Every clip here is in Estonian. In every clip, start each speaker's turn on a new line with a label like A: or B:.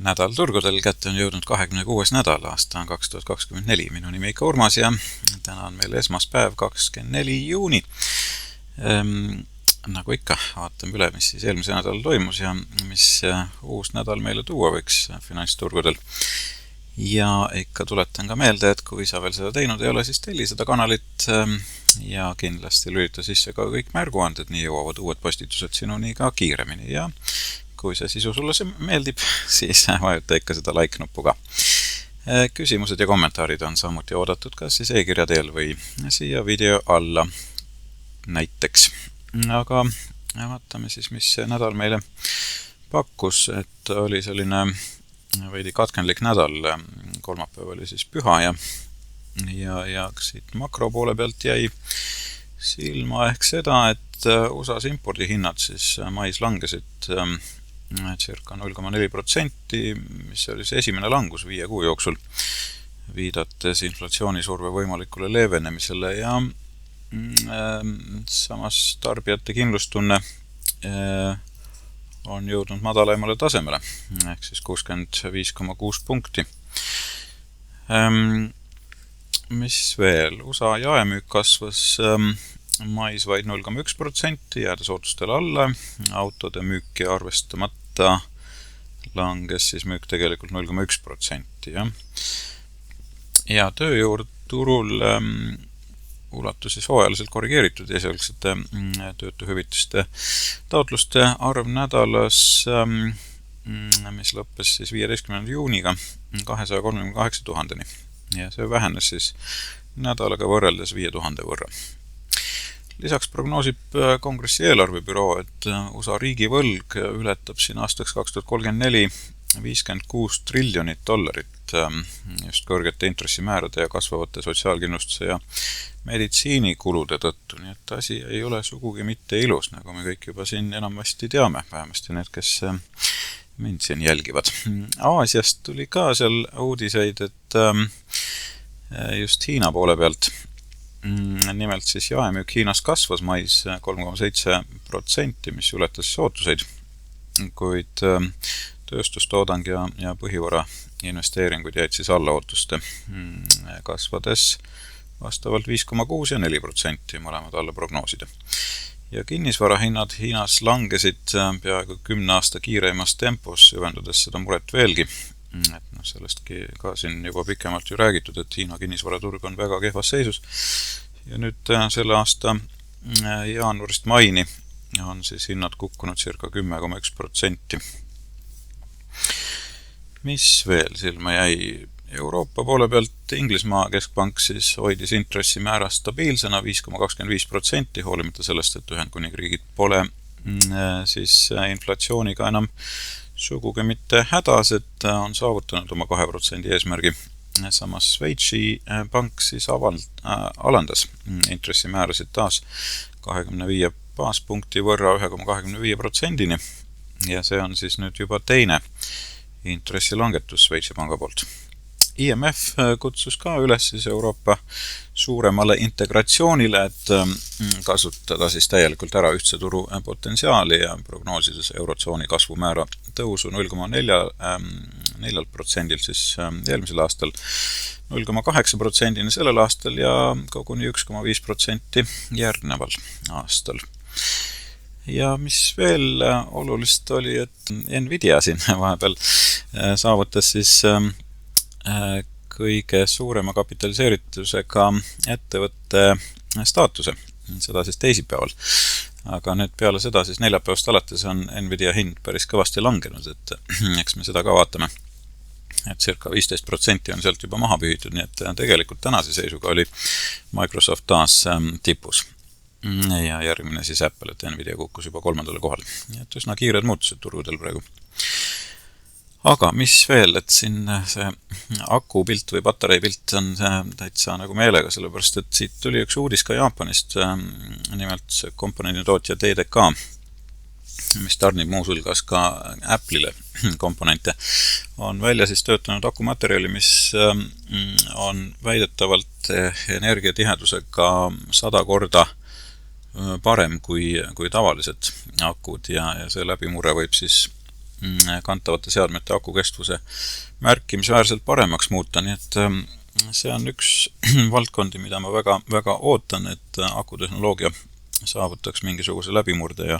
A: Nädal turgudel kätte on jõudnud 26. nädal, aasta on 2024. Minu nimi Ikka Urmas ja täna on meil esmaspäev 24. juuni. Nagu ikka, vaatame üle, mis siis eelmise nädal toimus ja mis uus nädal meile tuua võiks finantsturgudel. Ja ikka tuletan ka meelde, et kui sa veel seda teinud ei ole, siis telli seda kanalit ja kindlasti lülita sisse ka kõik märguanded, nii jõuavad uued postitused sinuni ka kiiremini ja kui see sisu sulle meeldib, siis vajuta ikka seda like-nuppu ka. Küsimused ja kommentaarid on samuti oodatud kas siis e-kirja teel või siia video alla näiteks. Aga vaatame siis, mis see nädal meile pakkus, et oli selline veidi katkendlik nädal. Kolmapäev oli siis püha ja siit makro poole pealt jäi silma ehk seda, et USA's impordihinnad siis mais langesid circa 0,4%, mis oli see esimene langus 5 kuu jooksul, viidates inflatsioonisurve võimalikule leevenemisele ja samas tarbijate kindlustunne on jõudnud madalaimale tasemele, ehk siis 65,6 punkti. Mis veel? USA jaemüük kasvas mais vaid 0,1%, jäädes ootustele alla, autode müüki arvestamata langes siis müük tegelikult 0,1%. Ja tööjõuturul ulatus siis hooajaliselt korrigeeritud esialgsete töötuhüvitiste taotluste arv nädalas, mis lõppes siis 15. juuniga 238 000-ni ja see vähenes siis nädalaga võrreldes 5000 võrra. Lisaks prognoosib kongressi eelarvebüroo, et USA riigivõlg ületab siin aastaks 2034 $56 triljonit just kõrgete intressimäärade ja kasvavate sotsiaalkindlustuse ja meditsiinikulude tõttu, nii et asi ei ole sugugi mitte ilus, nagu me kõik juba siin enamasti teame, vähemasti need, kes mind siin jälgivad. Aasiast tuli ka seal uudiseid, et just Hiina poole pealt, nimelt siis jaemüük Hiinas kasvas mais 3,7%, mis ületas ootuseid, kuid tööstustoodang ja põhivara investeeringud jäid siis alla ootuste, kasvades vastavalt 5,6 ja 4%, mõlemad alla prognoosida. Ja kinnisvarahinnad Hiinas langesid peaaegu 10 aasta kiireimas tempos, süvendades seda muret veelgi. Et sellestki ka siin juba pikemalt ju räägitud, et Hiina kinnisvaraturg on väga kehvas seisus ja nüüd selle aasta jaanuarist maini on siis hinnad kukkunud circa 10,1%. Mis veel silma jäi? Euroopa poole pealt Inglismaa keskpank siis hoidis intressimäära stabiilsena 5,25%, hoolimata sellest, et Ühendkuningriigid pole siis inflatsiooniga enam sugugi mitte hädas, et on saavutanud oma 2% eesmärgi. Samas Šveitsi pank siis alandas intressimäärasid taas 25 baaspunkti võrra 1,25%-ni ja see on siis nüüd juba teine intressilangetus Šveitsi panga poolt. IMF kutsus ka üles siis Euroopa suuremale integratsioonile, et kasutada siis täielikult ära ühtse turu potentsiaali ja prognoosides eurotsooni kasvumäära tõusu 0,4% siis eelmisel aastal, 0,8% sellel aastal ja koguni 1,5% järgneval aastal. Ja mis veel olulist oli, et Nvidia siin vahepeal saavutas siis kõige suurema kapitaliseeritusega ettevõtte staatuse, seda siis teisipäeval. Aga nüüd peale seda siis neljapäevast alates on Nvidia hind päris kõvasti langenud, et eks me seda ka vaatame. Et circa 15% on sealt juba maha pühitud, nii et tegelikult tänase seisuga oli Microsoft taas tipus. Ja järgmine siis Apple, et Nvidia kukkus juba 3. kohal. Nii et üsna kiired muutused turgudel praegu. Aga mis veel, et siin see akupilt või patareipilt on täitsa nagu meelega, sellepärast, et siit tuli üks uudis ka Jaapanist, nimelt see komponenditootja TDK, mis tarnib muus hulgas ka Apple'ile komponente, on välja siis töötanud akumaterjali, mis on väidetavalt energiatihedusega 100 korda parem kui tavalised akud ja see läbimurre võib siis kantavate seadmete akukestvuse märkimisväärselt paremaks muuta, nii et see on üks valdkondi, mida ma väga, väga ootan, et akutehnoloogia saavutaks mingisuguse läbimurde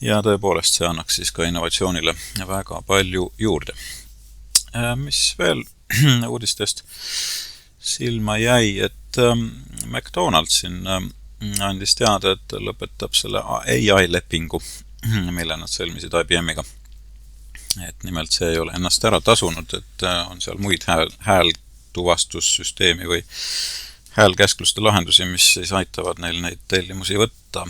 A: ja tõepoolest see annaks siis ka innovatsioonile väga palju juurde. Mis veel uudistest silma jäi, et McDonald's siin andis teada, et lõpetab selle AI-lepingu, mille nad sõlmisid IBM-iga. Et nimelt see ei ole ennast ära tasunud, et on seal muid häältuvastussüsteemi või häälkäskluste lahendusi, mis siis aitavad neil neid tellimusi võtta.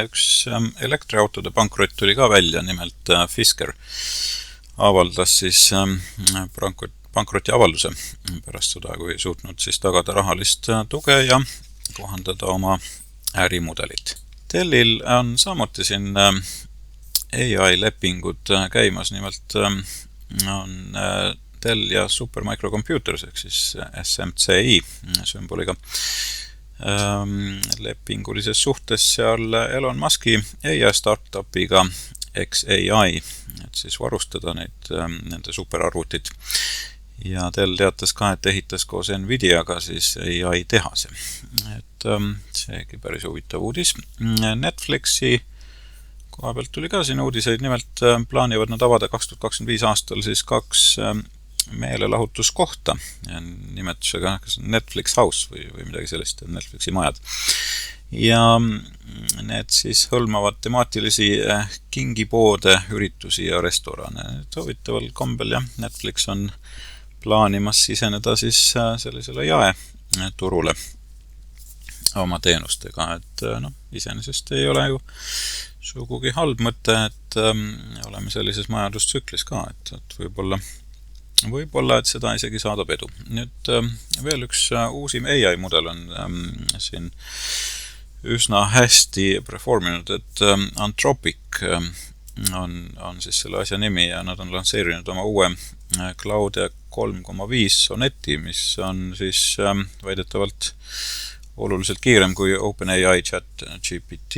A: Üks elektriautode pankrott tuli ka välja, nimelt Fisker avaldas siis pankroti avalduse pärast seda, kui ei suutnud siis tagada rahalist tuge ja kohandada oma ärimudelit. Dellil on samuti siin AI-lepingud käimas, nimelt on Dell ja Supermicro Computers, ehk siis SMCI sümboliga lepingulises suhtes seal Elon Muski AI startupiga XAI, et siis varustada nende superarvutid. Ja Dell teatas ka, et ehitas koos Nvidiaga siis AI tehase. Et seegi päris huvitav uudis. Netflixi koha pealt tuli ka siin uudiseid, nimelt plaanivad nad avada 2025 aastal siis 2 meelelahutuskohta nimetusega Netflix House või midagi sellist, Netflixi majad. Ja need siis hõlmavad temaatilisi kingipoode, üritusi ja restorane. Huvitaval kombel ja Netflix on plaanimas siseneda siis sellisele jaeturule oma teenustega, et iseenesest ei ole ju sugugi halb mõte, et oleme sellises majandustsüklis ka, et võib-olla, et seda isegi saadab edu. Nüüd veel üks uusim AI mudel on siin üsna hästi performinud, et Anthropic on siis selle asja nimi ja nad on lansseerinud oma uue Claude 3.5 Soneti, mis on siis väidetavalt oluliselt kiirem kui OpenAI chat GPT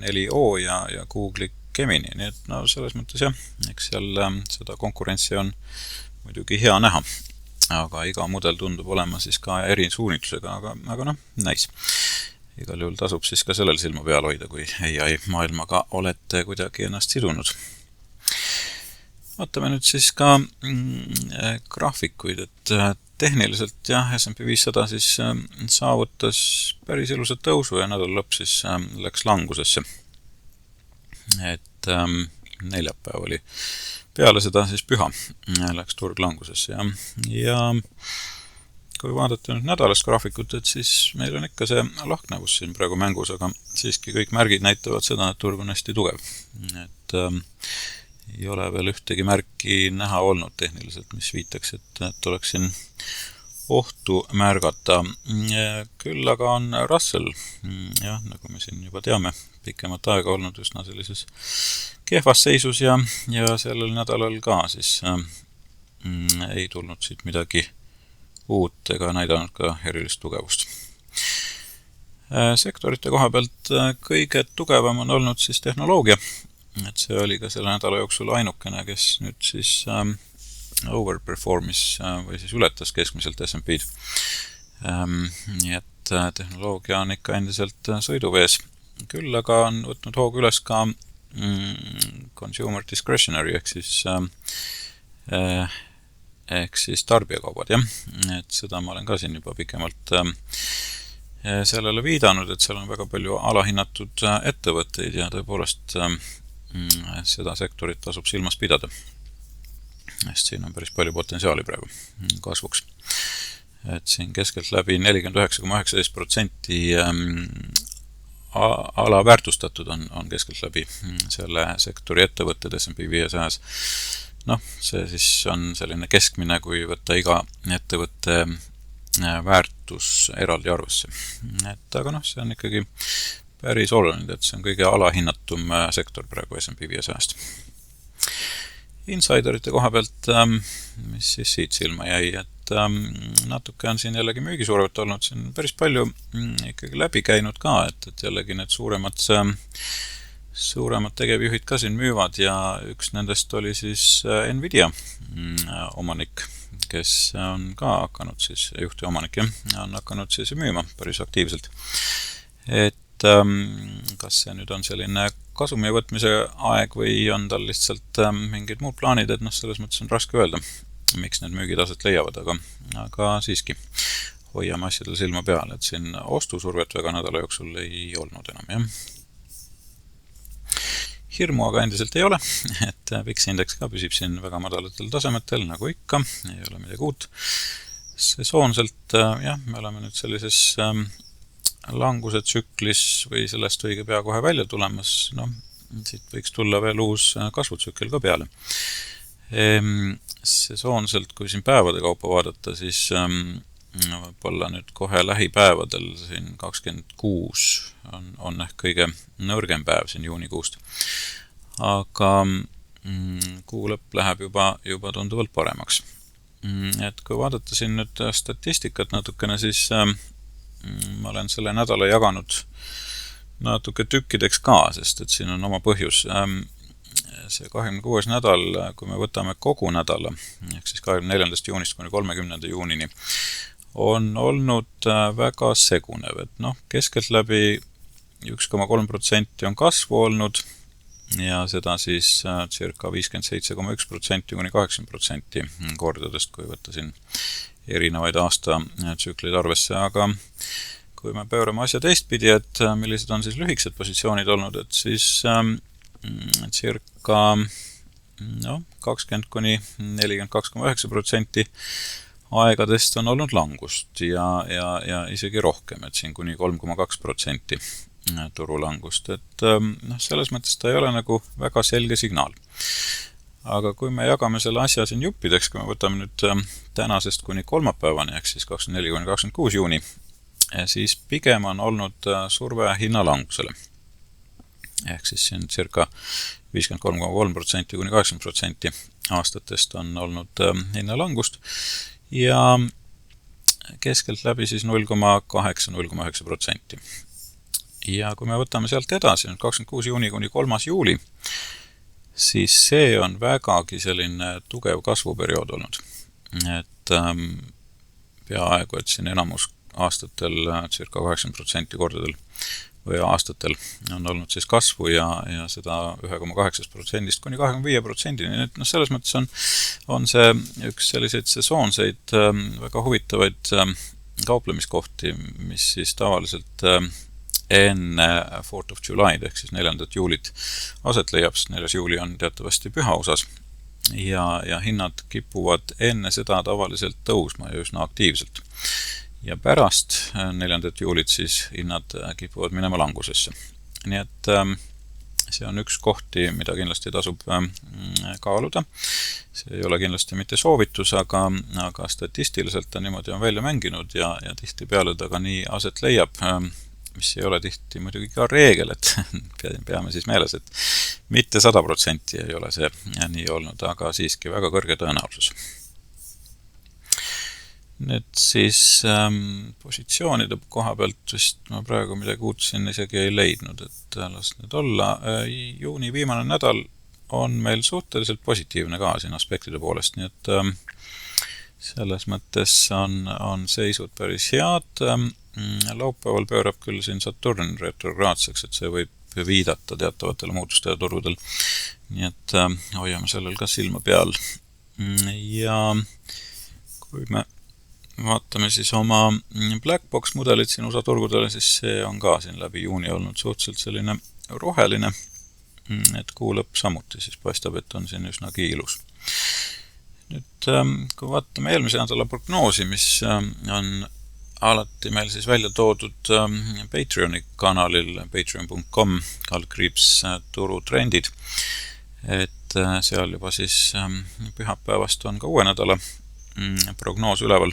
A: 4o ja Google'i Gemini, nii et selles mõttes jah, eks seal seda konkurentsi on muidugi hea näha, aga iga mudel tundub olema siis ka eri suunitlusega, aga näis. Igal juhul tasub siis ka sellel silma peal hoida, kui AI maailmaga olete kuidagi ennast sidunud. Vaatame nüüd siis ka graafikuid, et tehniliselt jah, S&P 500 siis saavutas päris ilusat tõusu ja nädal lõpp siis läks langusesse. Et neljapäev oli peale seda siis püha, läks turg langusesse ja kui vaadata nüüd nädalast graafikut, et siis meil on ikka see lahknevus siin praegu mängus, aga siiski kõik märgid näitavad seda, et turg on hästi tugev. Et ei ole veel ühtegi märki näha olnud tehniliselt, mis viitaks, et oleks siin ohtu märgata. Küll aga on Russell, jah, nagu me siin juba teame, pikemat aega olnud üsna sellises kehvas seisus ja sellel nädalal ka siis ei tulnud siit midagi uut ega näidanud ka erilist tugevust. Sektorite koha pealt kõige tugevam on olnud siis tehnoloogia, et see oli ka selle nädala jooksul ainukene, kes nüüd siis overperformis või siis ületas keskmiselt S&P-d. Nii et tehnoloogia on ikka endiselt sõiduvees. Küll aga on võtnud hoogu üles ka consumer discretionary ehk siis tarbijakaubad, jah. Et seda ma olen ka siin juba pikemalt sellele viidanud, et seal on väga palju alahinnatud ettevõtteid ja tõepoolest seda sektorit tasub silmas pidada. Sest siin on päris palju potentsiaali praegu kasvuks. Et siin keskelt läbi 49,19% alaväärtustatud on keskelt läbi selle sektori ettevõtted S&P 500-s. See siis on selline keskmine, kui võtta iga ettevõtte väärtus eraldi arvesse. Aga see on ikkagi päris oluline, et see on kõige alahinnatum sektor praegu S&P 500-st. Insiderite koha pealt, mis siis siit silma jäi, et natuke on siin jällegi müügisurvet olnud, siin päris palju ikkagi läbi käinud ka, et jällegi need suuremad tegevjuhid ka siin müüvad ja üks nendest oli siis Nvidia omanik, kes on ka hakanud siis, juhti omanik, on hakanud siis müüma päris aktiivselt. Et kas see nüüd on selline kasumi võtmise aeg või on tal lihtsalt mingid muud plaanid, et selles mõttes on raske öelda, miks need müügid aset leiavad, aga siiski hoiame asjadel silma peal, et siin ostusurvet väga nädala jooksul ei olnud enam, jah. Hirmu aga endiselt ei ole, et VIX indeks ka püsib siin väga madalatel tasemetel, nagu ikka, ei ole midagi uut. Sesoonselt, jah, me oleme nüüd sellises languse tsüklis või sellest õige pea kohe välja tulemas, siit võiks tulla veel uus kasvutsükkel ka peale. Sesoonselt, kui siin päevade kaupa vaadata, siis võib-olla nüüd kohe lähipäevadel siin 26 on ehk kõige nõrgem päev siin juunikuust. Aga kuu lõpp läheb juba tunduvalt paremaks. Et kui vaadata siin nüüd statistikat natukene, siis ma olen selle nädala jaganud natuke tükkideks ka, sest et siin on oma põhjus. See 26. nädal, kui me võtame kogu nädala, ehk siis 24. juunist kuni 30. juunini, on olnud väga segunev, et keskelt läbi 1,3% on kasvu olnud ja seda siis circa 57,1% kuni 80% kordadest, kui võtta siin erinevaid aastatsüklid arvesse, aga kui me pöörame asja teistpidi, et millised on siis lühikesed positsioonid olnud, et siis circa 20 kuni 42,9% aegadest on olnud langust ja isegi rohkem, et siin kuni 3,2% turulangust, et selles mõttes ta ei ole nagu väga selge signaal. Aga kui me jagame selle asja siin juppideks, kui me võtame nüüd tänasest kuni kolmapäevani, ehk siis 24 kuni 26 juuni, siis pigem on olnud surve hinnalangusele. Ehk siis siin circa 53,3% kuni 80% aastatest on olnud hinnalangust ja keskelt läbi siis 0,8–0,9%. Ja kui me võtame sealt edasi, 26 juuni kuni 3. juuli, siis see on vägagi selline tugev kasvuperiood olnud. Et peaaegu, et siin enamus aastatel circa 80% kordadel või aastatel on olnud siis kasvu ja seda 1,8% kuni 25%. Nii et selles mõttes on see üks selliseid sesoonseid väga huvitavaid kauplemiskohti, mis siis tavaliselt enne 4th of July, ehk siis 4. juulit aset leiab, sest 4. juuli on teatavasti püha osas ja hinnad kipuvad enne seda tavaliselt tõusma ja üsna aktiivselt. Ja pärast 4. juulit siis hinnad kipuvad minema langusesse. Nii et see on üks kohti, mida kindlasti tasub kaaluda. See ei ole kindlasti mitte soovitus, aga statistiliselt ta niimoodi on välja mänginud ja tihti peale ta ka nii aset leiab, mis ei ole tihti muidugi ka reegel, et peame siis meeles, et mitte 100% ei ole see nii olnud, aga siiski väga kõrge tõenäosus. Nüüd siis positsioonide koha pealt vist ma praegu midagi uut siin isegi ei leidnud, et las nüüd olla. Juuni viimane nädal on meil suhteliselt positiivne ka siin aspektide poolest, nii et selles mõttes on seisud päris head. Laupäeval pöörab küll siin Saturn retrograadseks, et see võib viidata teatavatele muutustele turgudel. Nii et hoiame sellel ka silma peal. Ja kui me vaatame siis oma Blackbox mudelit siin USA turgudele, siis see on ka siin läbi juuni olnud suhteliselt selline roheline, et kuu lõpp samuti siis paistab, et on siin üsnagi ilus. Nüüd, kui vaatame eelmise nädala prognoosi, mis on alati meil siis välja toodud Patreoni kanalil patreon.com /turutrendid, et seal juba siis pühapäevast on ka uue nädala prognoos üleval.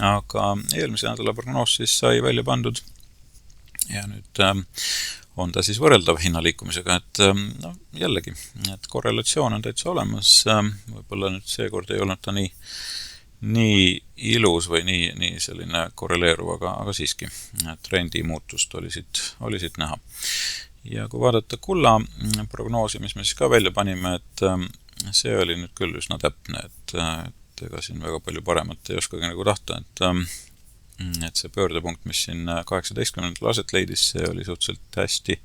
A: Aga eelmise nädala prognoos siis sai välja pandud ja nüüd on ta siis võrreldav hinnaliikumisega, et jällegi, et korrelatsioon on täitsa olemas, võib-olla nüüd seekord ei olnud ta nii ilus või nii selline korreleeruv, aga siiski trendi muutust oli siit näha. Ja kui vaadata kulla prognoosi, mis me siis ka välja panime, et see oli nüüd küll üsna täpne, et ega siin väga palju paremat ei oskagi nagu tahta, et see pöördepunkt, mis siin 18. aset leidis, see oli suhteliselt hästi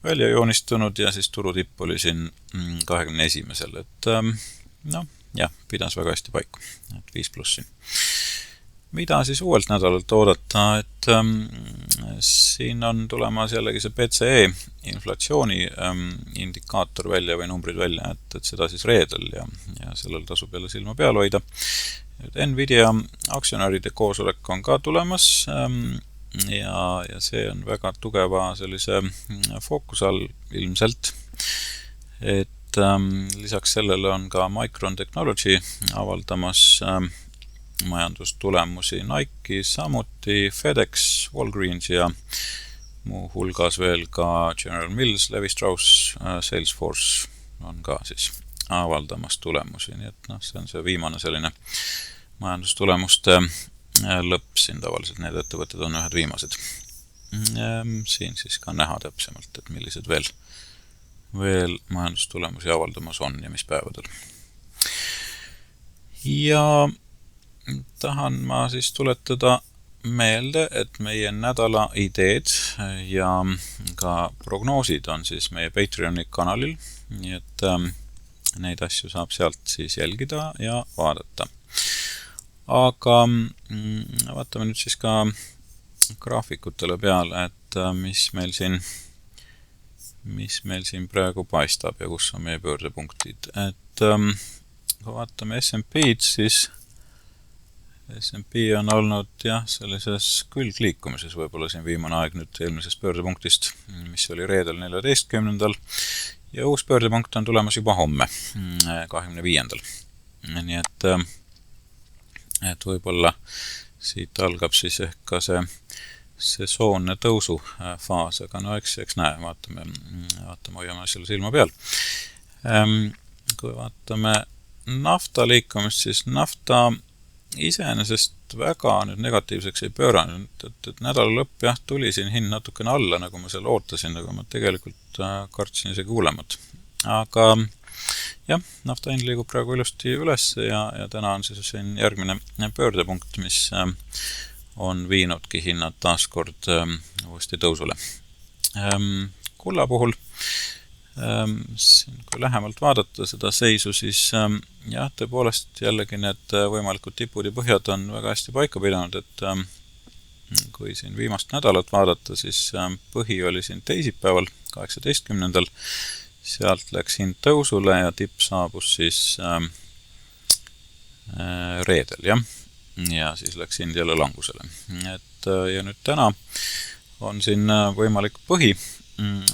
A: välja joonistunud ja siis turutipp oli siin 21. et jah, pidas väga hästi paiku, et 5+. Mida siis uuelt nädalalt oodata, et siin on tulemas jällegi see PCE inflatsiooni indikaator välja või numbrid välja, et seda siis reedel ja sellel tasub jälle silma peal hoida. Nvidia aktsionäride koosolek on ka tulemas ja see on väga tugeva sellise fookuse all ilmselt, et lisaks sellele on ka Micron Technology avaldamas majandustulemusi Nike, samuti FedEx, Walgreens ja muu hulgas veel ka General Mills, Levi Strauss, Salesforce on ka siis avaldamas tulemusi, nii et see on see viimane selline majandustulemuste lõpp siin tavaliselt, need ettevõtted on ühed viimased. Siin siis ka näha täpsemalt, et millised veel majandustulemusi avaldamas on ja mis päevadel. Ja tahan ma siis tuletada meelde, et meie nädala ideed ja ka prognoosid on siis meie Patreoni kanalil, nii et neid asju saab sealt siis jälgida ja vaadata. Aga vaatame nüüd siis ka graafikutele peale, et mis meil siin praegu paistab ja kus on meie pöördepunktid. Et kui vaatame S&P-d, siis S&P on olnud jah, sellises külgliikumises võib-olla siin viimane aeg nüüd eelmisest pöördepunktist, mis oli reedel 14. ja uus pöördepunkt on tulemas juba homme, 25. Nii et võib-olla siit algab siis ehk ka see sesoonne tõusu faas, aga eks näe, vaatame, hoiame asjale silma peal. Kui vaatame nafta liikumist, siis nafta iseenesest väga nüüd negatiivseks ei pööranud, et nädala lõpp jah, tuli siin hind natukene alla, nagu ma seal ootasin, aga ma tegelikult kartsin isegi hullemat. Aga jah, nafta hind liigub praegu ilusti üles ja täna on siis siin järgmine pöördepunkt, mis on viinudki hinnad taaskord uuesti tõusule. Kulla puhul siin, kui lähemalt vaadata seda seisu, siis jah, tõepoolest jällegi need võimalikud tipud ja põhjad on väga hästi paika pidanud, et kui siin viimast nädalat vaadata, siis põhi oli siin teisipäeval, 18. Sealt läks hind tõusule ja tipp saabus siis reedel, jah. Ja siis läks hind jälle langusele. Ja nüüd täna on siin võimalik põhi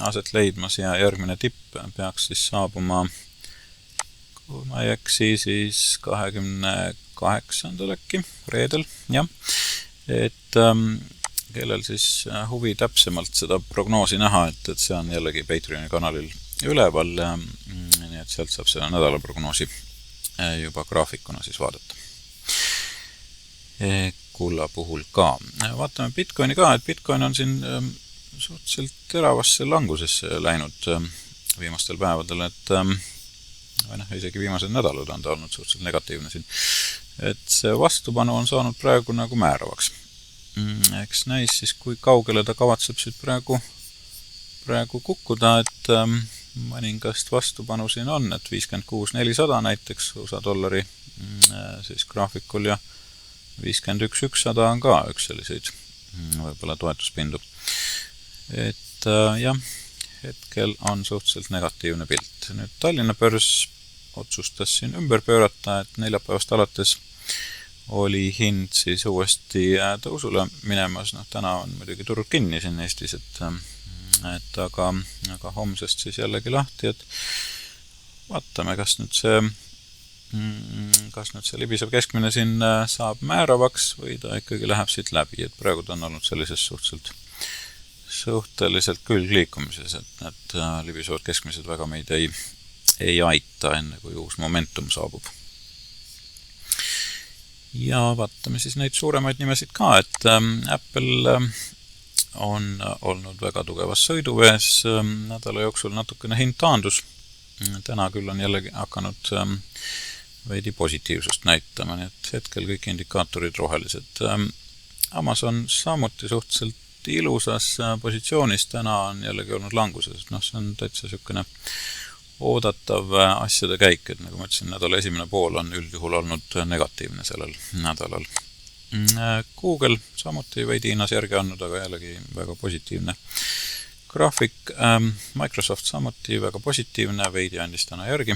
A: aset leidmas ja järgmine tipp peaks siis saabuma, kui ma ei eksi, siis 28. äkki, reedel, jah. Et kellel siis huvi täpsemalt seda prognoosi näha, et see on jällegi Patreoni kanalil üleval, nii et sealt saab selle nädala prognoosi juba graafikuna siis vaadata. Kulla puhul ka. Vaatame Bitcoini ka, et Bitcoin on siin suhteliselt teravasse langusesse läinud viimastel päevadel, et isegi viimased nädalad on ta olnud suhteliselt negatiivne siin. Et see vastupanu on saanud praegu nagu määravaks. Eks näis siis, kui kaugele ta kavatseb siit praegu kukkuda, et mõningast vastupanu siin on, et 56,400 näiteks USA dollari siis graafikul ja 51,100 on ka üks selliseid võib-olla toetuspindu. Et jah, hetkel on suhteliselt negatiivne pilt. Nüüd Tallinna börs otsustas siin ümber pöörata, et neljapäevast alates oli hind siis uuesti tõusule minemas. Täna on muidugi turud kinni siin Eestis, aga homsest siis jällegi lahti, et vaatame, kas nüüd see libisev keskmine siin saab määravaks või ta ikkagi läheb siit läbi, et praegu ta on olnud sellises suhteliselt külgliikumises, et need libisevad keskmised väga meid ei aita enne, kui uus momentum saabub. Ja vaatame siis neid suuremaid nimesid ka, et Apple on olnud väga tugevas sõiduvees, nädala jooksul natukene hind taandus. Täna küll on jällegi hakanud veidi positiivsust näitama, nii et hetkel kõik indikaatorid rohelised. Amazon samuti suhteliselt ilusas positsioonis, täna on jällegi olnud languses. See on täitsa sükene oodatav asjade käik, et nagu ma ütlesin, nädala esimene pool on üldjuhul olnud negatiivne sellel nädalal. Google samuti veidi hinnas järgi andnud, aga jällegi väga positiivne graafik. Microsoft samuti väga positiivne, veidi andis täna järgi.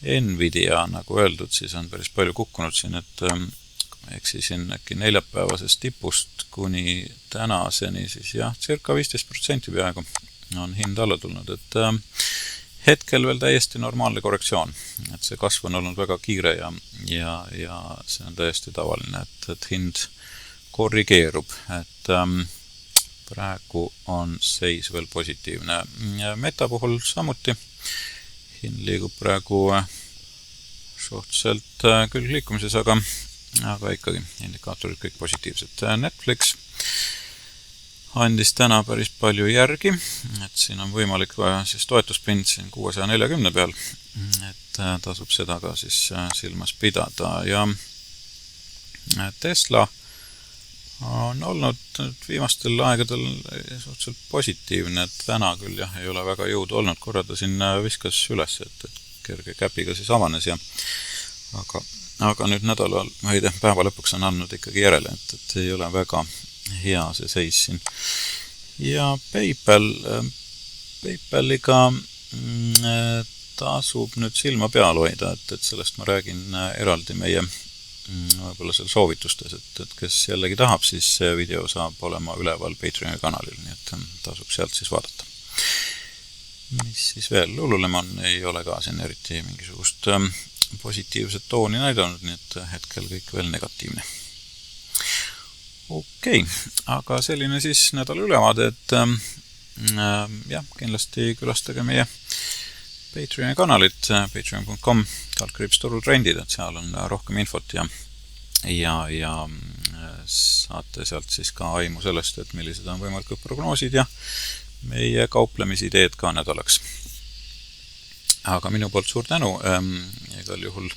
A: Nvidia, nagu öeldud, siis on päris palju kukkunud siin, et eksisin äkki neljapäevasest tipust kuni tänaseni, siis jah, circa 15% peaaegu on hind alla tulnud, et hetkel veel täiesti normaalne korrektsioon, et see kasv on olnud väga kiire ja see on täiesti tavaline, et hind korrigeerub, et praegu on seis veel positiivne. Meta puhul samuti hind liigub praegu suhteliselt küll liikumises, aga ikkagi indikaatorid kõik positiivsed. Netflix andis täna päris palju järgi, et siin on võimalik siis toetuspind siin 640 peal, et tasub seda ka siis silmas pidada. Ja Tesla on olnud viimastel aegadel suhteliselt positiivne, et täna küll jah, ei ole väga jõudu olnud, korra ta siin viskas üles, et kerge käpiga siis avanes ja aga nüüd nädalal või päeva lõpuks on andnud ikkagi järele, et ei ole väga hea see seis siin. Ja PayPaliga tasub nüüd silma peal hoida, et sellest ma räägin eraldi meie võib-olla seal soovitustes, et kes jällegi tahab, siis see video saab olema üleval Patreoni kanalil, nii et tasub sealt siis vaadata. Mis siis veel Lululemon ei ole ka siin eriti mingisugust positiivset tooni näidanud, nii et hetkel kõik veel negatiivne. Okei, aga selline siis nädala ülevaade, et jah, kindlasti külastage meie Patreoni kanalit, patreon.com/turutrendid, et seal on rohkem infot ja saate sealt siis ka aimu sellest, et millised on võimalikud prognoosid ja meie kauplemisideed ka nädalaks. Aga minu poolt suur tänu, igal juhul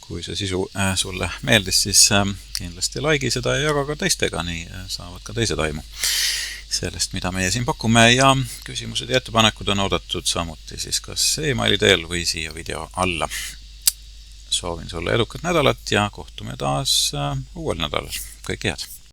A: kui see sisu sulle meeldis, siis kindlasti laigi seda ja jaga ka teistega, nii saavad ka teised aimu sellest, mida meie siin pakume ja küsimused ja ettepanekud on oodatud samuti siis kas e-maili teel või siia video alla. Soovin sulle edukat nädalat ja kohtume taas uuel nädalal. Kõike head!